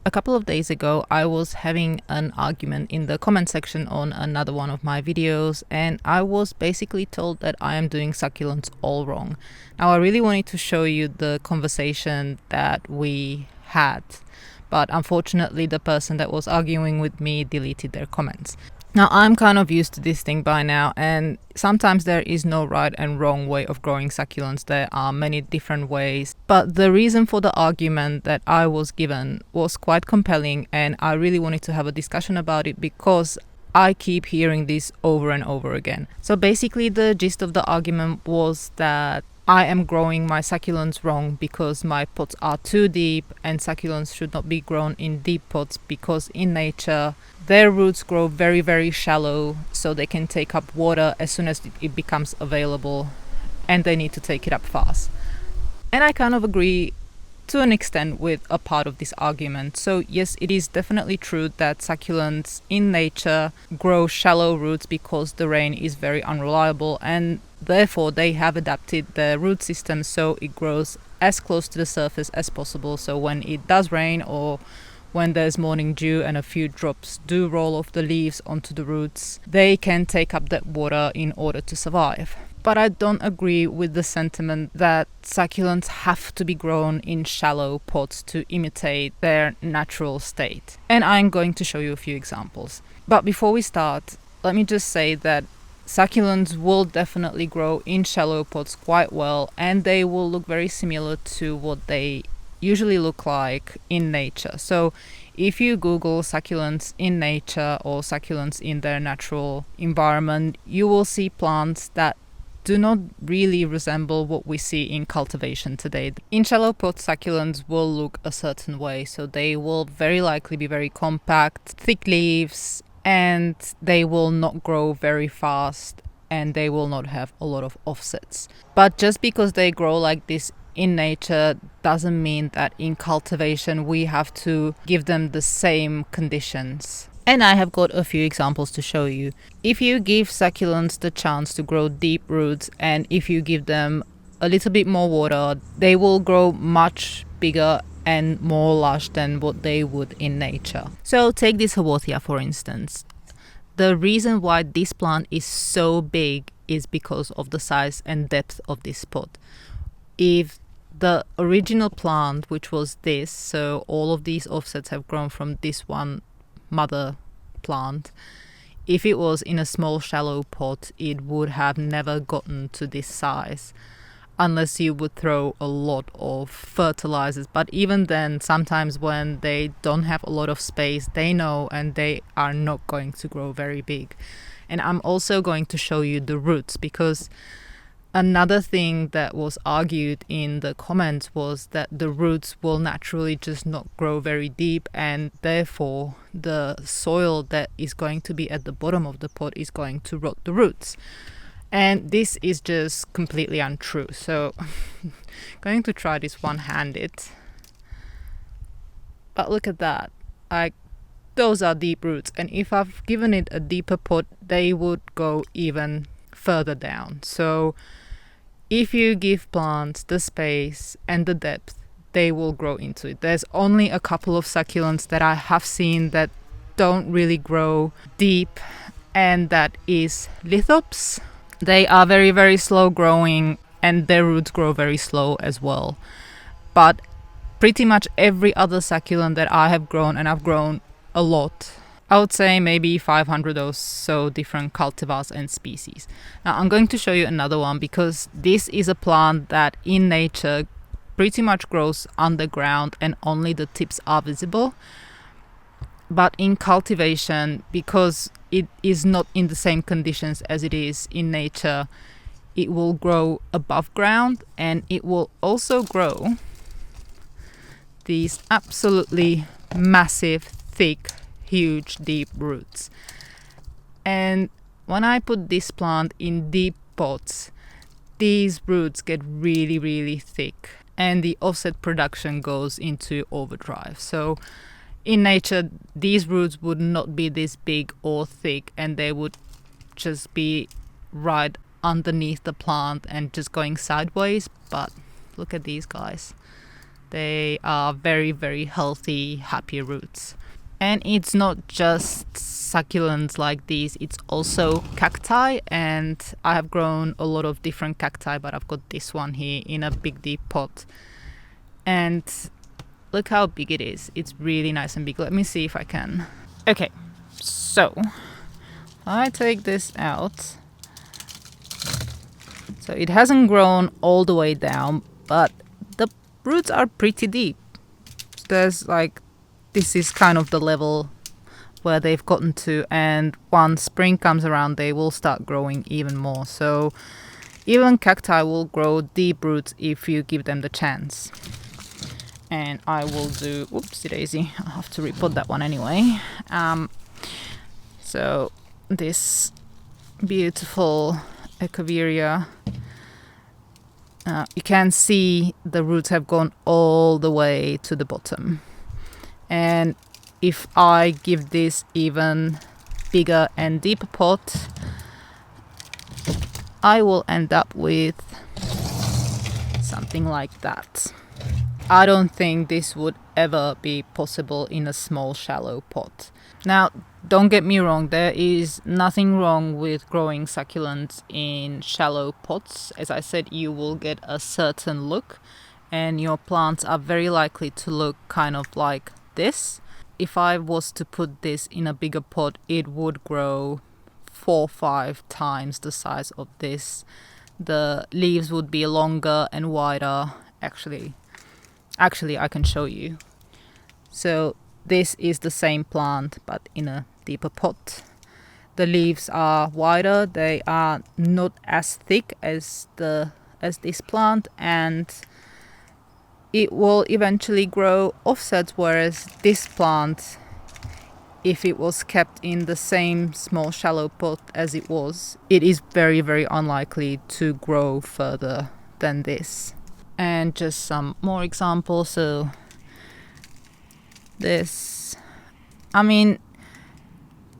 A couple of days ago, I was having an argument in the comment section on another one of my videos, and I was basically told that I am doing succulents all wrong. Now, I really wanted to show you the conversation that we had, but unfortunately, the person that was arguing with me deleted their comments. Now, I'm kind of used to this thing by now, and sometimes there is no right and wrong way of growing succulents. There are many different ways. But the reason for the argument that I was given was quite compelling, and I really wanted to have a discussion about it because I keep hearing this over and over again. So basically, the gist of the argument was that I am growing my succulents wrong because my pots are too deep, and succulents should not be grown in deep pots because in nature their roots grow very, very shallow, so they can take up water as soon as it becomes available, and they need to take it up fast. And I kind of agree to an extent with a part of this argument. So yes, it is definitely true that succulents in nature grow shallow roots because the rain is very unreliable, and therefore they have adapted their root system so it grows as close to the surface as possible. So when it does rain, or when there's morning dew and a few drops do roll off the leaves onto the roots, they can take up that water in order to survive. But I don't agree with the sentiment that succulents have to be grown in shallow pots to imitate their natural state. And I'm going to show you a few examples. But before we start, let me just say that succulents will definitely grow in shallow pots quite well, and they will look very similar to what they usually look like in nature. So if you Google succulents in nature or succulents in their natural environment, you will see plants that do not really resemble what we see in cultivation today. In shallow pot, succulents will look a certain way, so they will very likely be very compact, thick leaves, and they will not grow very fast, and they will not have a lot of offsets. But just because they grow like this in nature doesn't mean that in cultivation we have to give them the same conditions. And I have got a few examples to show you. If you give succulents the chance to grow deep roots, and if you give them a little bit more water, they will grow much bigger and more lush than what they would in nature. So take this Haworthia for instance. The reason why this plant is so big is because of the size and depth of this pot. If the original plant, which was this, so all of these offsets have grown from this one mother plant, if it was in a small shallow pot, it would have never gotten to this size unless you would throw a lot of fertilizers. But even then, sometimes when they don't have a lot of space, they know, and they are not going to grow very big. And I'm also going to show you the roots, because another thing that was argued in the comments was that the roots will naturally just not grow very deep, and therefore the soil that is going to be at the bottom of the pot is going to rot the roots. And this is just completely untrue. So I'm going to try this one-handed. But look at that. Those are deep roots, and if I've given it a deeper pot, they would go even further down. So if you give plants the space and the depth, they will grow into it. There's only a couple of succulents that I have seen that don't really grow deep, and that is lithops. They are very, very slow growing, and their roots grow very slow as well. But pretty much every other succulent that I have grown, and I've grown a lot, I would say maybe 500 or so different cultivars and species. Now I'm going to show you another one, because this is a plant that in nature pretty much grows underground and only the tips are visible. But in cultivation, because it is not in the same conditions as it is in nature, it will grow above ground, and it will also grow these absolutely massive, thick, huge, deep roots. And when I put this plant in deep pots, these roots get really, really thick, and the offset production goes into overdrive. So in nature, these roots would not be this big or thick, and they would just be right underneath the plant and just going sideways. But look at these guys. They are very, very healthy, happy roots. And it's not just succulents like these, it's also cacti, and I have grown a lot of different cacti, but I've got this one here in a big deep pot. And look how big it is. It's really nice and big. Let me see if I can. Okay, so I take this out. So it hasn't grown all the way down, but the roots are pretty deep. There's like, this is kind of the level where they've gotten to, and once spring comes around they will start growing even more. So even cacti will grow deep roots if you give them the chance. And I will do, oopsie daisy, I'll have to repot that one anyway. So this beautiful Echeveria, you can see the roots have gone all the way to the bottom. And if I give this even bigger and deeper pot, I will end up with something like that. I don't think this would ever be possible in a small, shallow pot. Now, don't get me wrong, there is nothing wrong with growing succulents in shallow pots. As I said, you will get a certain look, and your plants are very likely to look kind of like this. If I was to put this in a bigger pot, it would grow 4 or 5 times the size of this. The leaves would be longer and wider. Actually, I can show you. So this is the same plant, but in a deeper pot. The leaves are wider. They are not as thick as this plant, and it will eventually grow offsets, whereas this plant, if it was kept in the same small shallow pot as it was, it is very, very unlikely to grow further than this. And just some more examples. So this, I mean,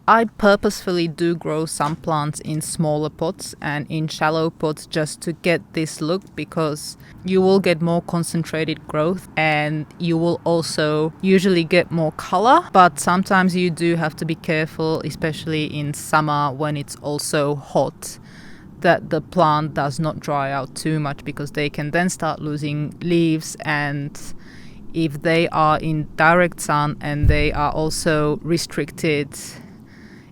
I purposefully do grow some plants in smaller pots and in shallow pots just to get this look, because you will get more concentrated growth and you will also usually get more color. But sometimes you do have to be careful, especially in summer when it's also hot, that the plant does not dry out too much, because they can then start losing leaves, and if they are in direct sun and they are also restricted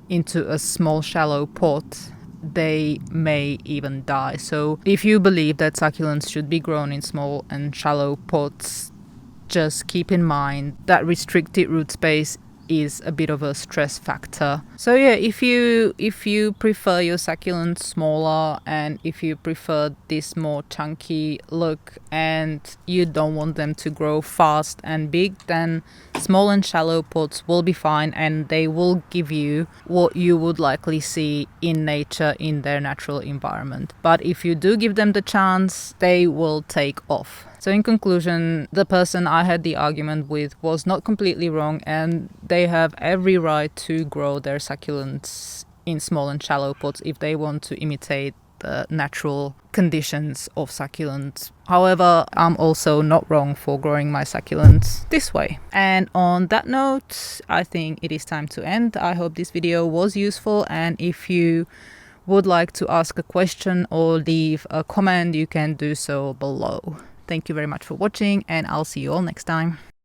into a small shallow pot, they may even die. So if you believe that succulents should be grown in small and shallow pots, just keep in mind that restricted root space is a bit of a stress factor. So yeah, if you prefer your succulents smaller, and if you prefer this more chunky look and you don't want them to grow fast and big, then small and shallow pots will be fine, and they will give you what you would likely see in nature in their natural environment. But if you do give them the chance, they will take off. So in conclusion, the person I had the argument with was not completely wrong, and they have every right to grow their succulents in small and shallow pots if they want to imitate the natural conditions of succulents. However, I'm also not wrong for growing my succulents this way. And on that note, I think it is time to end. I hope this video was useful, and if you would like to ask a question or leave a comment, you can do so below. Thank you very much for watching, and I'll see you all next time.